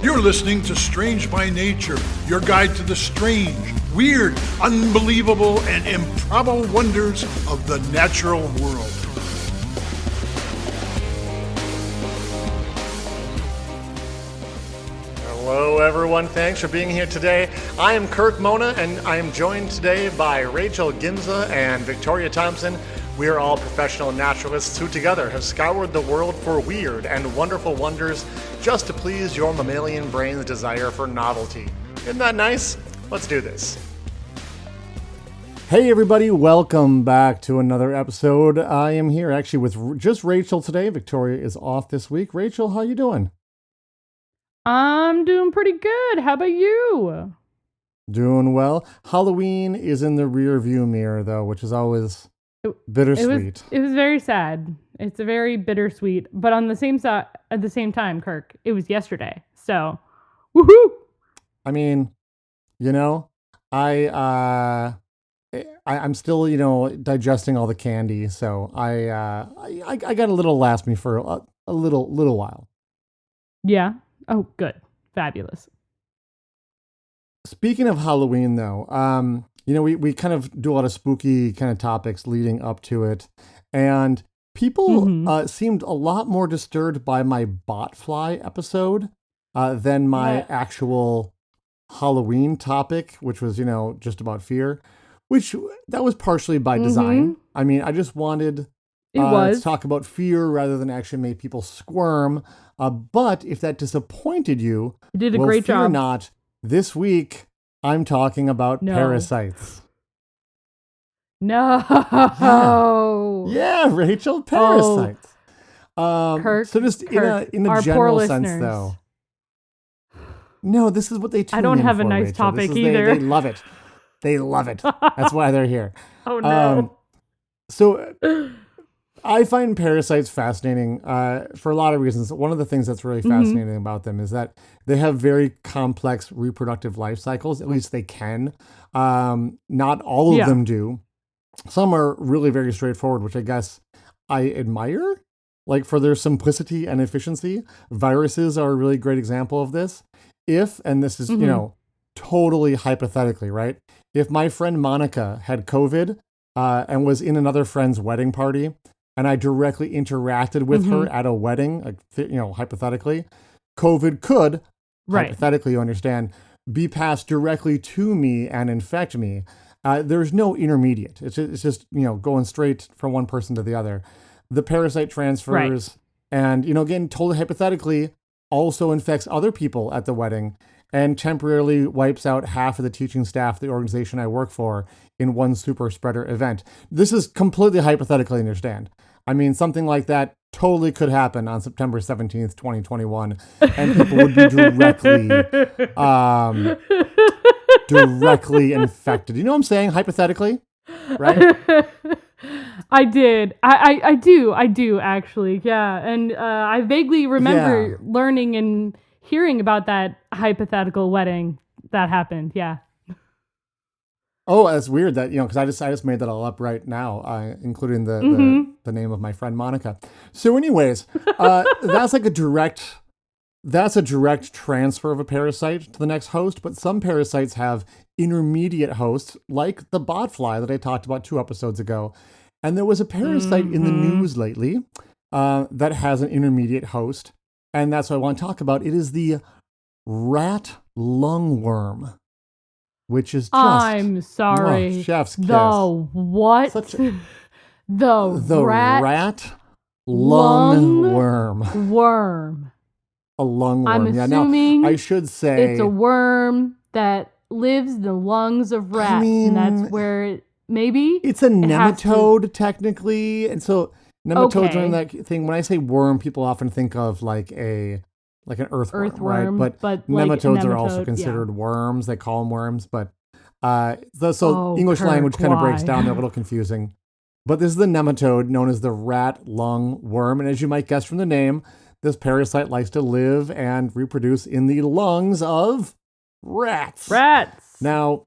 You're listening to Strange by Nature, your guide to the strange, weird, unbelievable, and improbable wonders of the natural world. Hello everyone, thanks for being here today. I am Kirk Mona and I am joined today by Rachel Ginza and Victoria Thompson. We are all professional naturalists who together have scoured the world for weird and wonderful wonders just to please your mammalian brain's desire for novelty. Isn't that nice? Let's do this. Hey everybody, welcome back to another episode. I am here actually with just Rachel today. Victoria is off this week. Rachel, how you doing? I'm doing pretty good. How about you? Doing well. Halloween is in the rear view mirror though, which is always bittersweet. It was very sad. It's a very bittersweet, but on the same side, at the same time, Kirk, it was yesterday. So, woohoo! I mean, you know, I'm still, digesting all the candy, so I got a little last me for a little while. Yeah. Oh, good. Fabulous. Speaking of Halloween, though, we kind of do a lot of spooky kind of topics leading up to it, and people seemed a lot more disturbed by my botfly episode than my actual Halloween topic, which was, just about fear, which that was partially by design. I mean, I just wanted to talk about fear rather than actually make people squirm. But if that disappointed you, did a great fear job. Not. This week, I'm talking about parasites. No. Yeah, Rachel, parasites. Kirk, so just Kirk, in a general sense, though. No, this is what they tune I don't in have for, a nice Rachel. topic either. They love it. They love it. That's why they're here. Oh, no. So I find parasites fascinating for a lot of reasons. One of the things that's really fascinating about them is that they have very complex reproductive life cycles. At least they can. Not all of them do. Some are really very straightforward, which I guess I admire, like for their simplicity and efficiency. Viruses are a really great example of this. And this is, totally hypothetically, right? If my friend Monica had COVID and was in another friend's wedding party, and I directly interacted with her at a wedding, hypothetically, COVID could, hypothetically, you understand, be passed directly to me and infect me. There's no intermediate. It's just going straight from one person to the other. The parasite transfers, and, again, totally hypothetically, also infects other people at the wedding and temporarily wipes out half of the teaching staff of the organization I work for in one super spreader event. This is completely hypothetically, understand. I mean, something like that totally could happen on September 17th, 2021, and people would be directly infected. You know what I'm saying? Hypothetically, right? I did. I do actually. Yeah. And I vaguely remember learning and hearing about that hypothetical wedding that happened. Yeah. Oh, that's weird that, because I just made that all up right now, including the name of my friend Monica. So anyways, that's a direct transfer of a parasite to the next host, but some parasites have intermediate hosts, like the botfly that I talked about 2 episodes ago. And there was a parasite in the news lately that has an intermediate host, and that's what I want to talk about. It is the rat lungworm, which is just... I'm sorry. Chef's kiss. The what? The rat lungworm. Worm. A lungworm. I'm assuming now, I should say... it's a worm that lives in the lungs of rats, and that's where it... Maybe it's a nematode technically, and so nematodes are in that thing. When I say worm, people often think of like an earthworm, right? But nematodes are also considered worms. They call them worms, but English language kind of breaks down. They're a little confusing. But this is the nematode known as the rat lung worm, and as you might guess from the name, this parasite likes to live and reproduce in the lungs of rats. Now,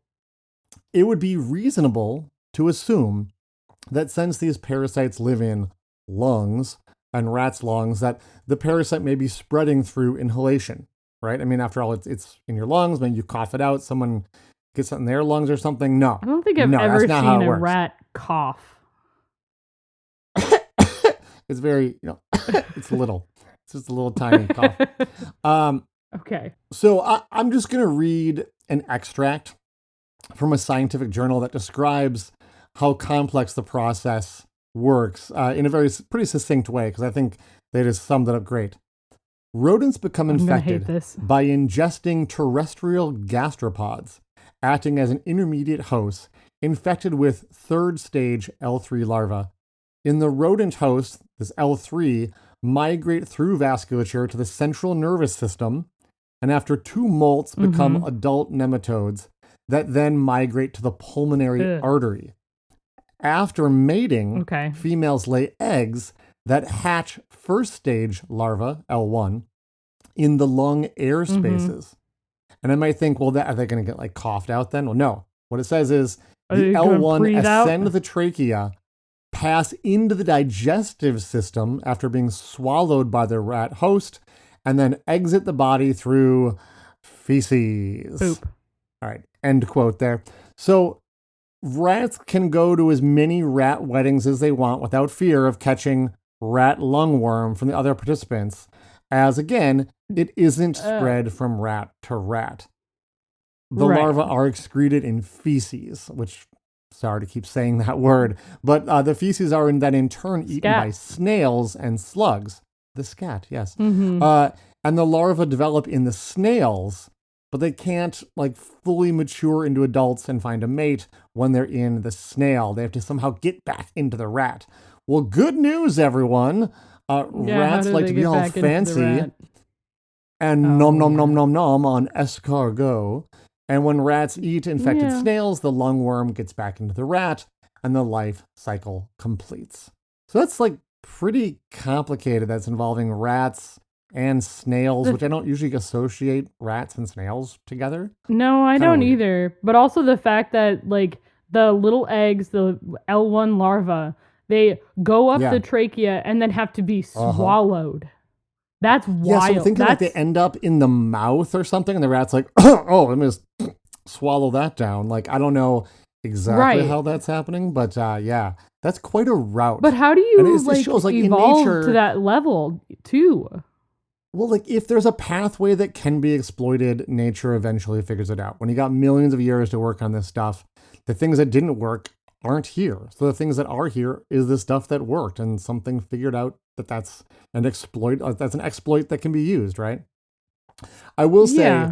it would be reasonable to assume that since these parasites live in lungs and rats' lungs, that the parasite may be spreading through inhalation. right? I mean, after all, it's in your lungs. Maybe you cough it out. Someone gets it in their lungs or something. No. I don't think I've ever that's not how seen it a works. rat cough. It's very, it's little. It's just a little tiny cough. Okay. So I'm just going to read an extract from a scientific journal that describes how complex the process works in a pretty succinct way, because I think they just summed it up great. Rodents become infected by ingesting terrestrial gastropods, acting as an intermediate host, infected with third stage L3 larvae. In the rodent host, this L3 migrate through vasculature to the central nervous system, and after 2 molts become adult nematodes that then migrate to the pulmonary artery. After mating, females lay eggs that hatch first stage larvae, L1, in the lung air spaces. And I might think, well, are they going to get like coughed out then? Well, no. What it says is the L1 ascend the trachea, pass into the digestive system after being swallowed by the rat host, and then exit the body through feces. Poop. All right. End quote there. So rats can go to as many rat weddings as they want without fear of catching rat lungworm from the other participants, as again, it isn't spread from rat to rat. The larvae are excreted in feces, which, sorry to keep saying that word, but the feces are then in turn eaten by snails and slugs. The scat, yes. And the larvae develop in the snails, but they can't like fully mature into adults and find a mate when they're in the snail. They have to somehow get back into the rat. Well, good news, everyone. Rats like to be all fancy and nom nom nom nom nom on escargot. And when rats eat infected snails, the lungworm gets back into the rat and the life cycle completes. So that's like pretty complicated. That's involving rats and snails, which I don't usually associate rats and snails together. No, I don't either. But also the fact that like the little eggs, the L1 larvae, they go up the trachea and then have to be swallowed. That's wild. Yeah, so I'm thinking like they end up in the mouth or something, and the rat's like, oh, let me just swallow that down. Like, I don't know exactly how that's happening, but yeah, that's quite a route. But how do you it shows, like, evolve in nature, to that level too? Well, like if there's a pathway that can be exploited, nature eventually figures it out. When you got millions of years to work on this stuff, the things that didn't work aren't here. So the things that are here is the stuff that worked, and something figured out that's an exploit. That's an exploit that can be used, right? I will say,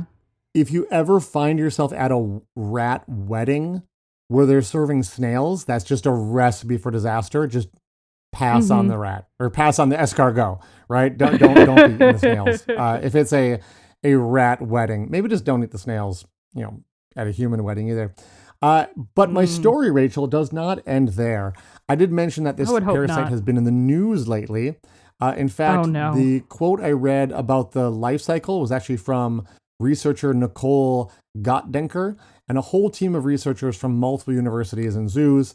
if you ever find yourself at a rat wedding where they're serving snails, that's just a recipe for disaster. Just pass on the rat, or pass on the escargot, right? Don't be eating the snails. If it's a rat wedding, maybe just don't eat the snails, at a human wedding either. But my story, Rachel, does not end there. I did mention that this parasite has been in the news lately. In fact, the quote I read about the life cycle was actually from researcher Nicole Gottdenker and a whole team of researchers from multiple universities and zoos.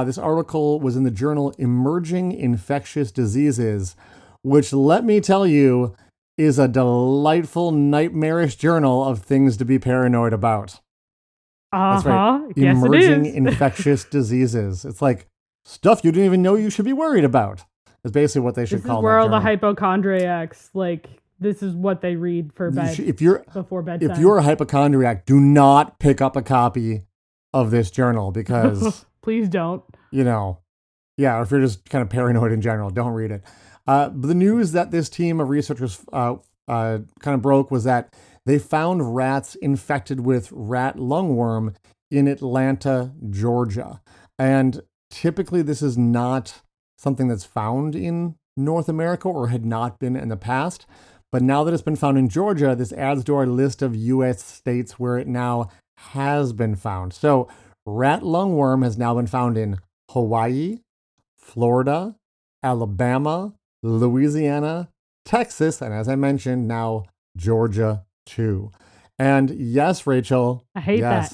This article was in the journal Emerging Infectious Diseases, which, let me tell you, is a delightful, nightmarish journal of things to be paranoid about. That's right. Yes, Emerging it is. Infectious Diseases. It's like stuff you didn't even know you should be worried about. It's basically what they should call it. This is where all the hypochondriacs, this is what they read for bed before bedtime. If you're a hypochondriac, do not pick up a copy of this journal because... Please don't. or if you're just kind of paranoid in general, don't read it. But the news that this team of researchers kind of broke was that they found rats infected with rat lungworm in Atlanta, Georgia. And typically this is not something that's found in North America or had not been in the past. But now that it's been found in Georgia, this adds to our list of U.S. states where it now has been found. So rat lungworm has now been found in Hawaii, Florida, Alabama, Louisiana, Texas, and as I mentioned, now Georgia too. And yes, Rachel, I hate that.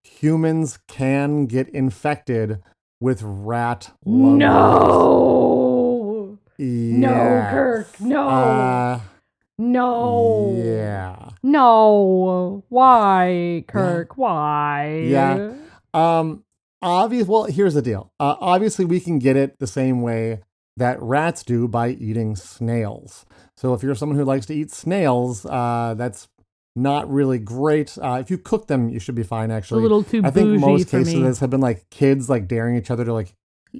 Humans can get infected with rat lungworm. No! Yeah. No, Kirk, no! No! Yeah. No. Why, Kirk? Why? Yeah. Well, here's the deal. Obviously, we can get it the same way that rats do by eating snails. So if you're someone who likes to eat snails, that's not really great. If you cook them, you should be fine, actually. A little too I think bougie most for cases me. of this have been like kids like daring each other to like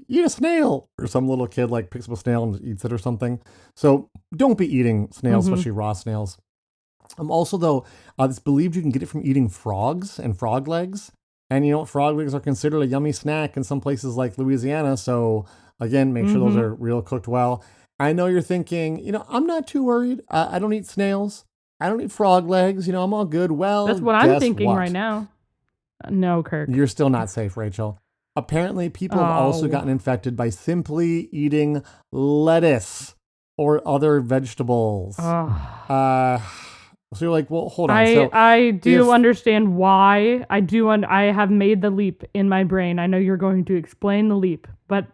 eat a snail, or some little kid like picks up a snail and eats it or something. So don't be eating snails, especially raw snails. Also, though, it's believed you can get it from eating frogs and frog legs. And you know, frog legs are considered a yummy snack in some places like Louisiana. So again, make sure those are real cooked well. I know you're thinking, you know, I'm not too worried. I don't eat snails. I don't eat frog legs. You know, I'm all good. Well, That's what I'm guess thinking what? right now. No, Kirk. You're still not safe, Rachel. Apparently, people have also Oh. gotten infected by simply eating lettuce or other vegetables. So you're like, well, hold on. I do if- understand why. I have made the leap in my brain. I know you're going to explain the leap, but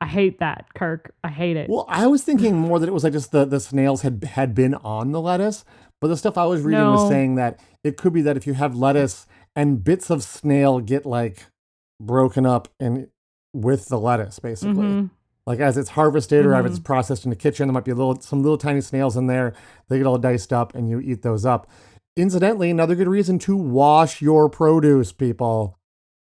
I hate that, Kirk. I hate it. Well, I was thinking more that it was like just the snails had been on the lettuce, but the stuff I was reading was No. saying that it could be that if you have lettuce and bits of snail get like broken up and with the lettuce, basically. Like as it's harvested or as it's processed in the kitchen, there might be some little tiny snails in there. They get all diced up and you eat those up. Incidentally, another good reason to wash your produce, people.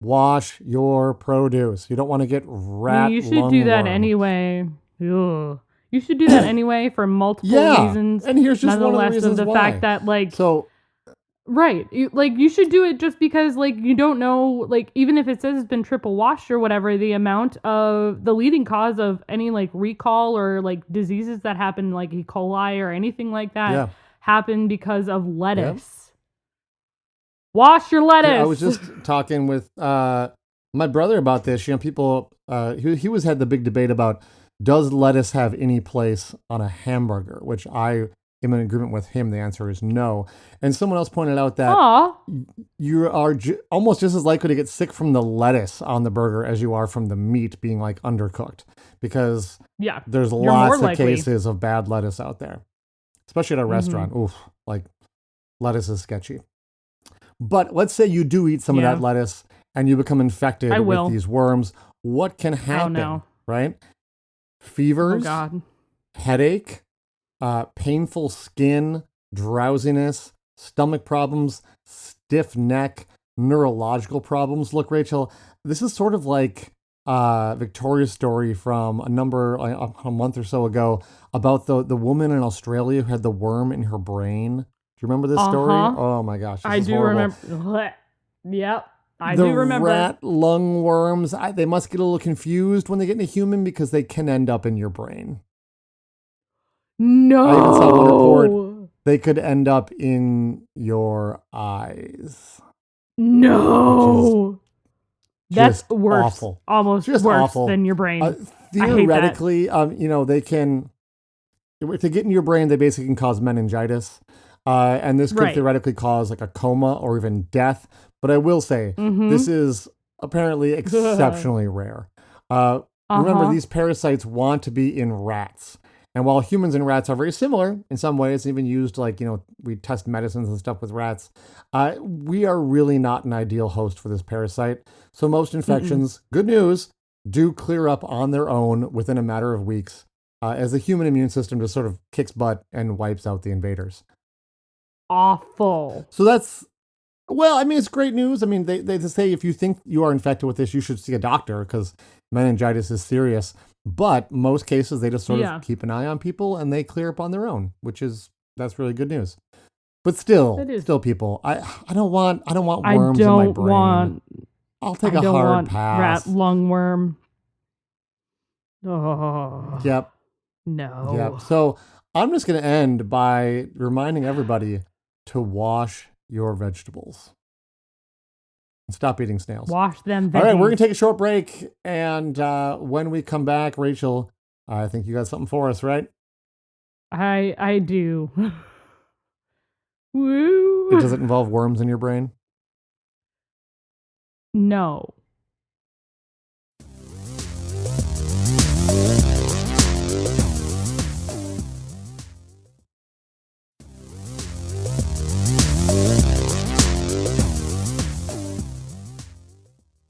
Wash your produce. You don't want to get rat You should do that lungworm. anyway. Ugh. You should do that anyway for multiple Yeah, reasons. and here's just one of the nonetheless reasons the why. fact that like So right, you should do it just because like you don't know, like even if it says it's been triple washed or whatever, the amount of the leading cause of any like recall or like diseases that happen like E. coli or anything like that Yeah. happen because of lettuce. Wash your lettuce. I was just talking with my brother about this. You know, people he had the big debate about, does lettuce have any place on a hamburger, which I am in agreement with him. The answer is no. And someone else pointed out that Aw. you are almost just as likely to get sick from the lettuce on the burger as you are from the meat being like undercooked, because Yeah. there's You're lots more of likely. cases of bad lettuce out there, especially at a restaurant. Oof, like lettuce is sketchy. But let's say you do eat some of Yeah. that lettuce and you become infected I with will. these worms. What can happen? no. Right? Oh Fevers, God. headache, painful skin, drowsiness, stomach problems, stiff neck, neurological problems. Look, Rachel, this is sort of like Victoria's story from a month or so ago about the woman in Australia who had the worm in her brain. Do you remember this story? Oh my gosh, this I is do horrible. remember. Yep. I The do remember. rat lung worms, they must get a little confused when they get in a human because they can end up in your brain. No. I even saw one report. They could end up in your eyes. No. That's just worse. awful. Almost Just worse awful. than your brain. Theoretically, they can, if they get in your brain, they basically can cause meningitis. And this could Right. theoretically cause like a coma or even death. But I will say, this is apparently exceptionally rare. Remember, these parasites want to be in rats. And while humans and rats are very similar in some ways, even used like, we test medicines and stuff with rats, we are really not an ideal host for this parasite. So most infections, good news, do clear up on their own within a matter of weeks, as the human immune system just sort of kicks butt and wipes out the invaders. Awful. So that's, well, I mean, it's great news. I mean, they say if you think you are infected with this, you should see a doctor because meningitis is serious. But most cases, they just sort of keep an eye on people and they clear up on their own, that's really good news. But still, people, I don't want worms in my brain. I'll take a hard pass. Rat lungworm. Oh. Yep. No. Yep. So I'm just going to end by reminding everybody to wash your vegetables. And stop eating snails. Wash them veggies. All right, we're going to take a short break. And when we come back, Rachel, I think you got something for us, right? I do. Woo. Does it involve worms in your brain? No.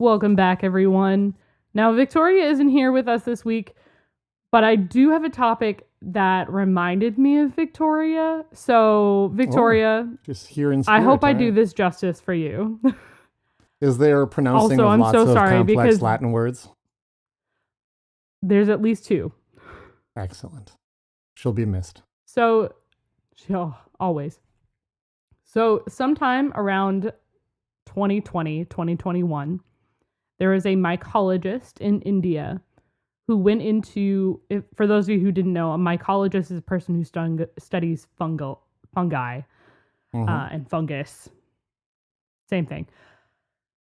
Welcome back, everyone. Now, Victoria isn't here with us this week, but I do have a topic that reminded me of Victoria. So, Victoria, just here in spirit, I hope I do this justice for you. Is there pronouncing Also, of I'm lots so of sorry complex because Latin words? There's at least 2. Excellent. She'll be missed. So, always. So, sometime around 2020, 2021, there was a mycologist in India who went into, for those of you who didn't know, a mycologist is a person who studies fungi and fungus. Same thing.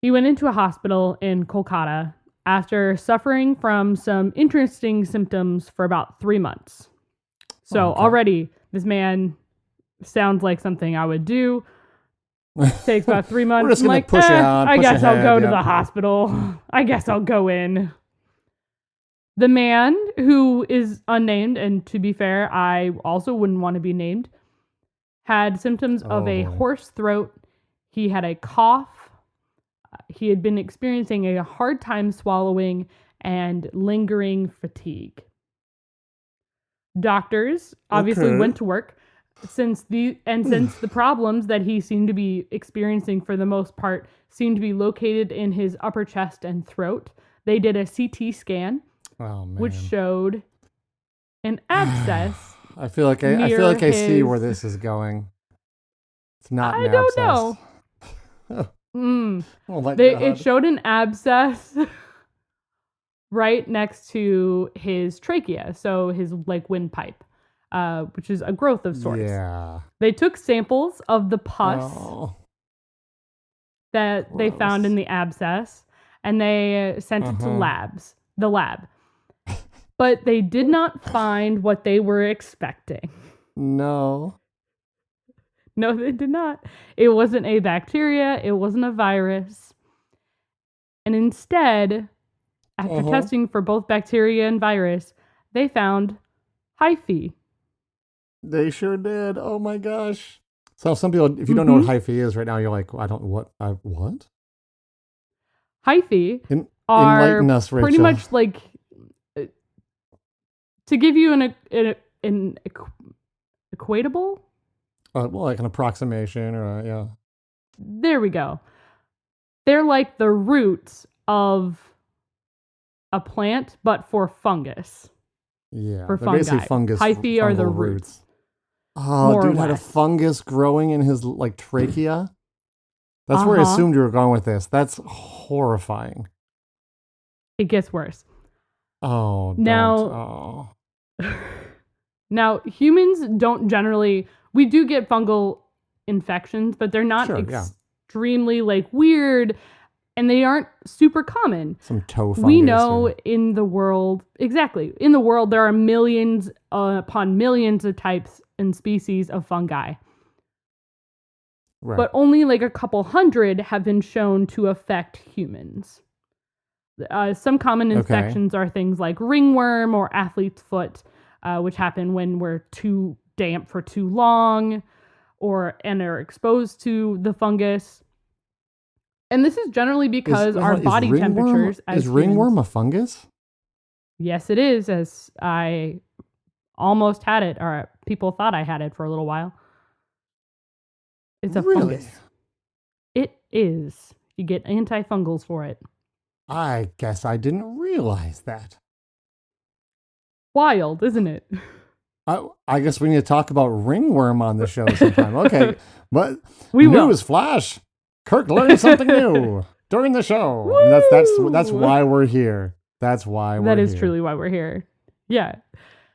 He went into a hospital in Kolkata after suffering from some interesting symptoms for about 3 months. So already, this man sounds like something I would do. Takes about 3 months. We're just gonna push it on, I push guess I'll ahead, go to yeah. the hospital. I guess I'll go in. The man, who is unnamed, and to be fair, I also wouldn't want to be named, had symptoms of a hoarse throat. He had a cough. He had been experiencing a hard time swallowing and lingering fatigue. Doctors obviously went to work since the problems that he seemed to be experiencing for the most part seemed to be located in his upper chest and throat. They did a CT scan, which showed an abscess. I feel like I see where this is going. It's not. I don't know. Oh my God. It showed an abscess right next to his trachea, so his windpipe, which is a growth of sorts. Yeah. They took samples of the pus that they found in the abscess, and they sent it to the lab. But they did not find what they were expecting. No. No, they did not. It wasn't a bacteria. It wasn't a virus. And instead, after testing for both bacteria and virus, they found hyphae. They sure did. Oh my gosh. So some people, if you don't know what hyphae is right now, you're like, I don't, what? Hyphae are enlighten us, Rachel. pretty much like, to give you an equatable? Well, like an approximation or, yeah. There we go. They're like the roots of a plant, but for fungus. Yeah. For they're fungi. basically fungus. Hyphae are the roots. Oh, more dude or had a less. fungus growing in his trachea. That's where I assumed you were going with this. That's horrifying. It gets worse. Oh, now, now humans don't generally. We do get fungal infections, but they're not extremely weird, and they aren't super common. Some toe fungus. We know in the world, there are millions upon millions of types and species of fungi. Right. But only a couple hundred have been shown to affect humans. Some common infections are things like ringworm or athlete's foot, which happen when we're too damp for too long and are exposed to the fungus. And this is generally because our body temperatures as ringworm a fungus? Yes, it is, as I almost had it, or people thought I had it for a little while. It's a fungus. It is. You get antifungals for it. I guess I didn't realize that. Wild, isn't it? I guess we need to talk about ringworm on the show sometime. Okay, but we news flash. Kirk learned something new during the show. I mean, that's why we're here. That's why we're here. That is truly why we're here. Yeah.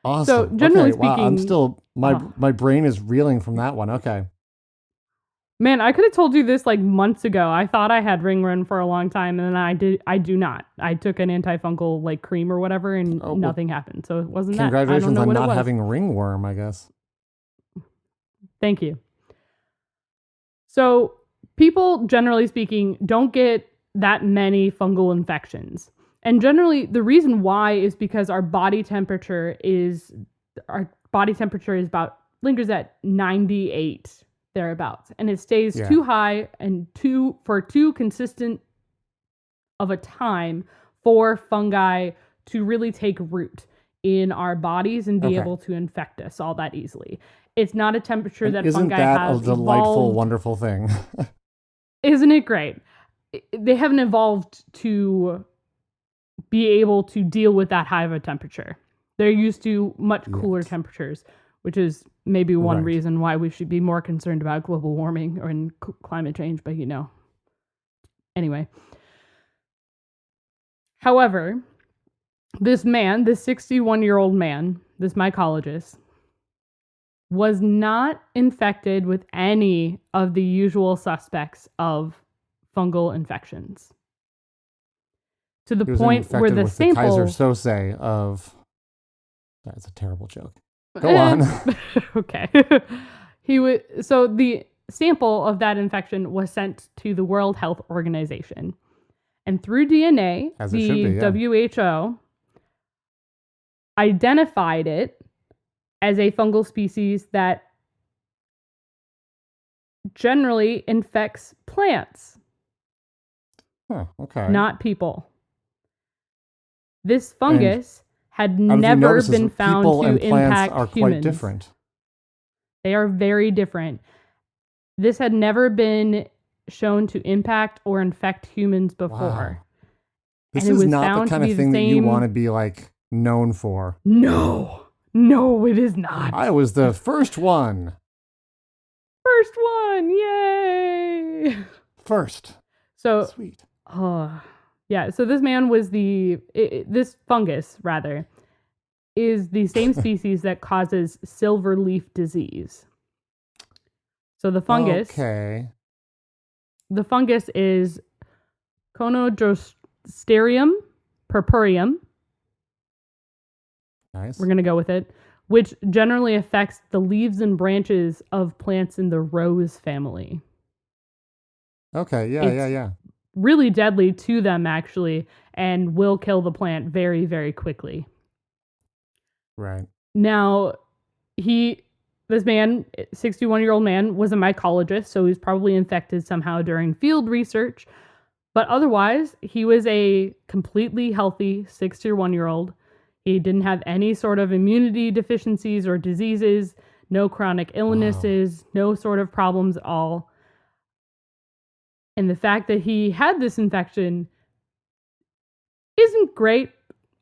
Awesome. So generally speaking, wow, I'm still my brain is reeling from that one. Okay. Man, I could have told you this months ago. I thought I had ringworm for a long time, and then I do not. I took an antifungal cream or whatever, and nothing happened. So it wasn't that. Congratulations on not it was. having ringworm, I guess. Thank you. So people, generally speaking, don't get that many fungal infections. And generally, the reason why is because our body temperature lingers at 98 thereabouts, and it stays too high and for too consistent of a time for fungi to really take root in our bodies and be able to infect us all that easily. It's not a temperature that fungi have a delightful, wonderful thing? Isn't it great? They haven't evolved to be able to deal with that high of a temperature. They're used to much cooler temperatures, which is maybe one reason why we should be more concerned about global warming or in climate change, but Anyway. However, this 61-year-old man, this mycologist, was not infected with any of the usual suspects of fungal infections. To the point where the sample... Kaiser Sose of... That's a terrible joke. Go on. Okay. So the sample of that infection was sent to the World Health Organization. And through DNA, WHO identified it as a fungal species that generally infects plants. Not people. This fungus had never been found to impact plants are humans. Quite different. They are very different. This had never been shown to impact or infect humans before. Wow. This is not the kind of thing that you want to be known for. No, it is not. I was the first one. Yay! First. So sweet. Yeah, so this man was this fungus, rather, is the same species that causes silver leaf disease. So the fungus... Okay. The fungus is Conodrosterium purpureum. Nice. We're going to go with it, which generally affects the leaves and branches of plants in the rose family. Okay, yeah. Really deadly to them, actually, and will kill the plant very, very quickly. Right. Now, this man, 61-year-old man, was a mycologist, so he was probably infected somehow during field research. But otherwise, he was a completely healthy 61-year-old. He didn't have any sort of immunity deficiencies or diseases, no chronic illnesses, no sort of problems at all. And the fact that he had this infection isn't great,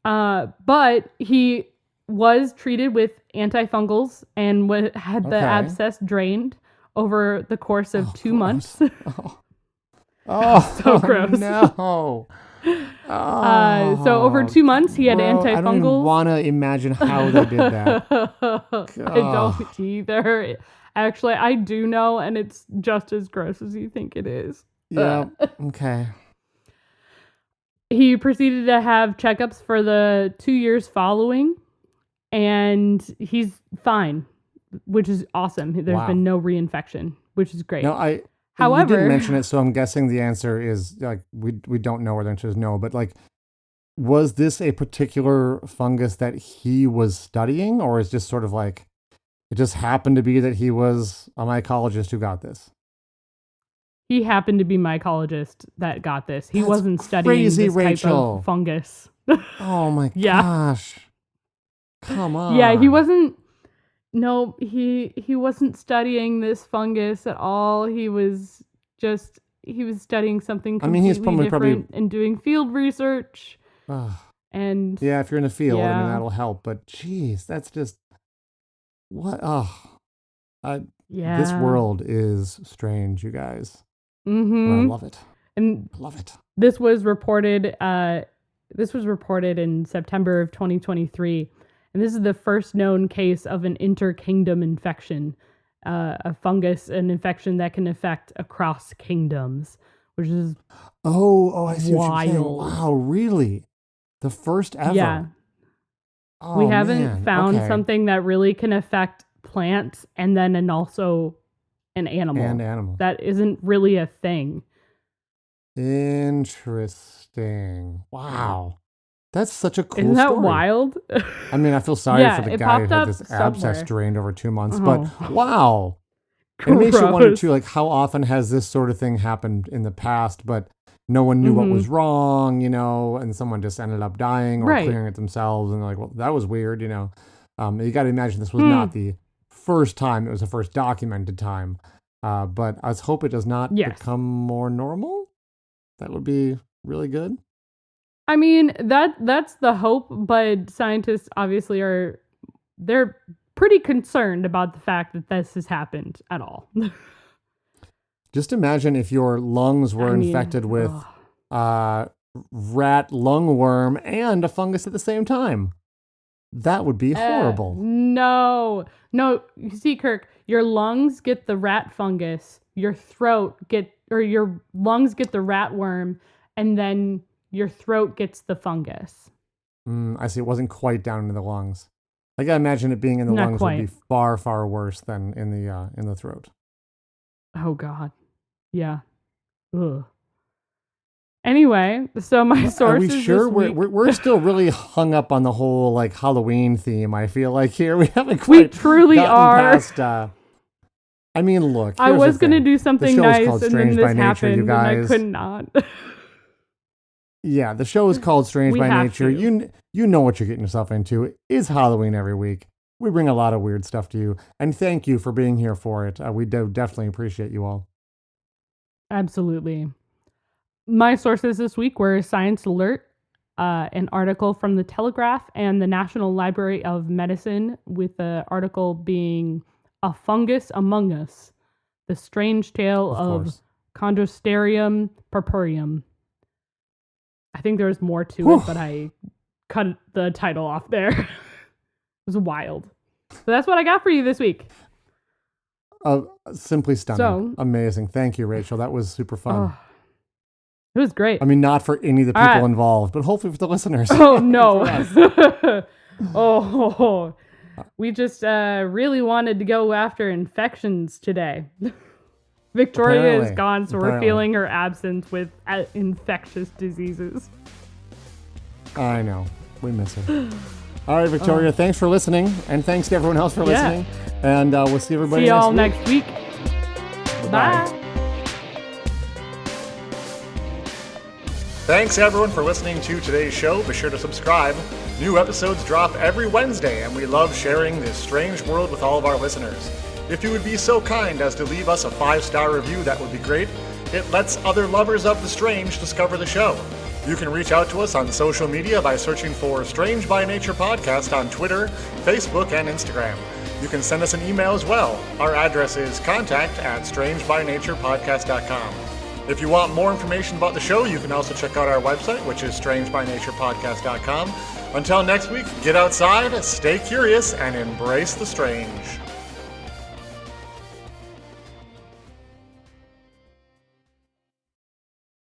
but he was treated with antifungals and had the abscess drained over the course of 2 months. So gross. No. So over 2 months, he had antifungals. I don't even want to imagine how they did that. I don't either. Actually, I do know, and it's just as gross as you think it is. Yeah. Okay. He proceeded to have checkups for the 2 years following, and he's fine, which is awesome. There's been no reinfection, which is great. No, However, you didn't mention it, so I'm guessing the answer is we don't know, or the answer is no. But was this a particular fungus that he was studying, or is just sort of it just happened to be that he was a mycologist who got this? He happened to be mycologist that got this. He wasn't studying this type of fungus. Oh my gosh. Come on. Yeah, he wasn't. No, he wasn't studying this fungus at all. He was studying something completely he's different and doing field research. And yeah, if you're in the field, that'll help. But geez, that's just what? This world is strange, you guys. Mm-hmm. I love it. And I love it. This was reported. This was reported in September of 2023, and this is the first known case of an inter-kingdom infection, a fungus, an infection that can affect across kingdoms, which is I see wild. What you're saying. Wow, really? The first ever? Yeah. We haven't found something that really can affect plants and also an animal. And animals. That isn't really a thing. Interesting. Wow. That's such a cool Isn't that story. Wild? I feel sorry for the guy who had this abscess drained over 2 months, but wow. It makes you wonder too, how often has this sort of thing happened in the past? But no one knew what was wrong, and someone just ended up dying or Right. clearing it themselves. And they're like, well, that was weird, You got to imagine this was not the first time. It was the first documented time. But let's hope it does not become more normal. That would be really good. I mean, that's the hope, but scientists obviously they're pretty concerned about the fact that this has happened at all. Just imagine if your lungs were infected with rat lungworm and a fungus at the same time. That would be horrible. No, you see, Kirk, your lungs get the rat fungus, your lungs get the rat worm, and then your throat gets the fungus. I see. It wasn't quite down into the lungs. I gotta imagine it being in the Not lungs quite. would be far, far worse than in the throat. Oh God, yeah. Ugh. Anyway, so my sources. Are we sure this week, we're still really hung up on the whole like Halloween theme? I feel like here we haven't we quite. truly gotten are. Past, I mean, look. I here's was the gonna thing. do The something show is nice, called and then Strange this by Nature, you happened, and I guys. could not. Yeah, the show is called Strange We by have Nature. to. You know what you're getting yourself into. It is Halloween every week. We bring a lot of weird stuff to you, and thank you for being here for it. We do definitely appreciate you all. Absolutely. My sources this week were Science Alert, an article from the Telegraph and the National Library of Medicine, with the article being "A Fungus Among Us: The Strange Tale of course. Chondrosterium purpureum." I think there was more to it, but I cut the title off there. It was wild. So that's what I got for you this week. Simply stunning. So- Amazing. Thank you, Rachel. That was super fun. Oh, it was great. I mean, not for any of the All people right. involved, but hopefully for the listeners. Oh no. Oh, we just really wanted to go after infections today. Victoria Apparently. is gone, so we're Apparently. feeling her absence with infectious diseases. I know. We miss her. All right, Victoria, thanks for listening, and thanks to everyone else for Yeah. listening. And we'll see everybody See y'all next next week. Bye. Thanks everyone for listening to today's show. Be sure to subscribe. New episodes drop every Wednesday, and we love sharing this strange world with all of our listeners. If you would be so kind as to leave us a 5-star review, that would be great. It lets other lovers of the strange discover the show. You can reach out to us on social media by searching for Strange by Nature Podcast on Twitter, Facebook, and Instagram. You can send us an email as well. Our address is contact@strangebynaturepodcast.com. If you want more information about the show, you can also check out our website, which is strangebynaturepodcast.com. Until next week, get outside, stay curious, and embrace the strange.